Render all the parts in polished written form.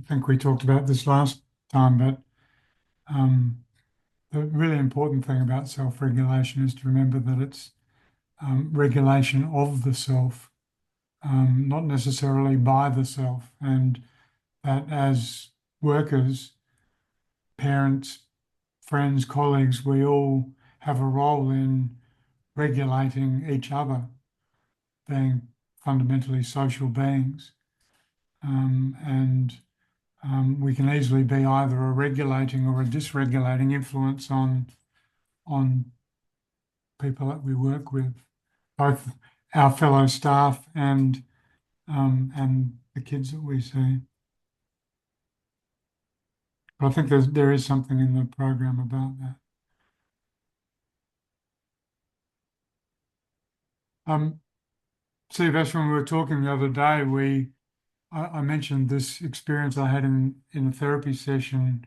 think we talked about this last time, but um, the really important thing about self-regulation is to remember that it's regulation of the self, not necessarily by the self, and that as workers, parents, friends, colleagues, we all have a role in regulating each other, being fundamentally social beings. And we can easily be either a regulating or a dysregulating influence on people that we work with, both our fellow staff and the kids that we see. But I think there is something in the program about that. Um, Sylvester, when we were talking the other day, I mentioned this experience I had in a therapy session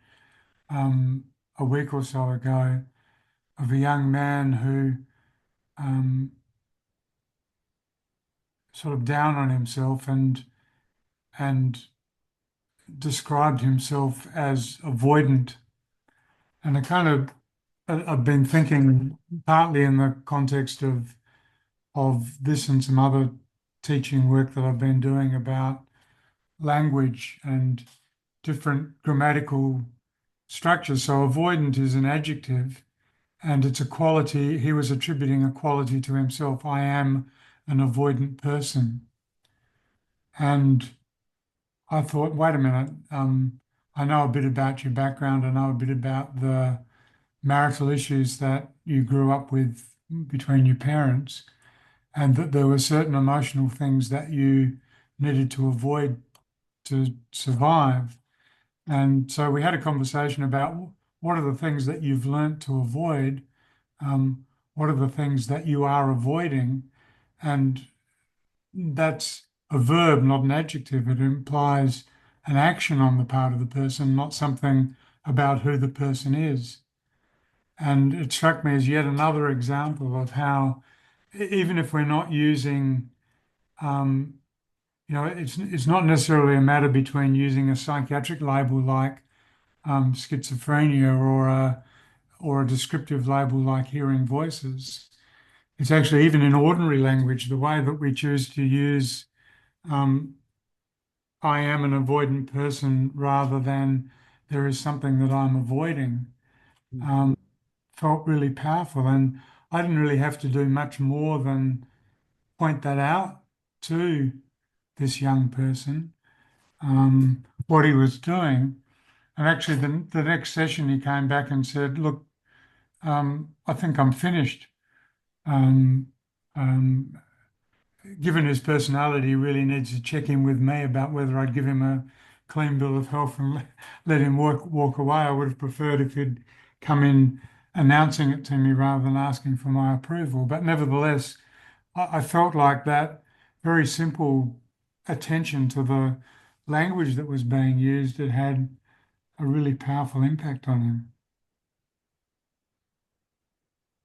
a week or so ago of a young man who sort of down on himself and described himself as avoidant. And I've been thinking partly in the context of this and some other teaching work that I've been doing about language and different grammatical structures. So avoidant is an adjective and it's a quality. He was attributing a quality to himself. I am an avoidant person. And I thought, wait a minute, I know a bit about your background. I know a bit about the marital issues that you grew up with between your parents, and that there were certain emotional things that you needed to avoid to survive. And so we had a conversation about what are the things that you've learnt to avoid, what are the things that you are avoiding, and that's a verb, not an adjective. It implies an action on the part of the person, not something about who the person is. And it struck me as yet another example of how, even if we're not using, um, it's not necessarily a matter between using a psychiatric label like schizophrenia or a descriptive label like hearing voices. It's actually even in ordinary language, the way that we choose to use um, I am an avoidant person rather than there is something that I'm avoiding, um, felt really powerful. And I didn't really have to do much more than point that out to this young person, what he was doing. And actually, the next session, he came back and said, look, I think I'm finished. Um, um, Given his personality, he really needs to check in with me about whether I'd give him a clean bill of health and let him walk away. I would have preferred if he'd come in announcing it to me rather than asking for my approval. But nevertheless, I felt like that very simple attention to the language that was being used, it had a really powerful impact on him.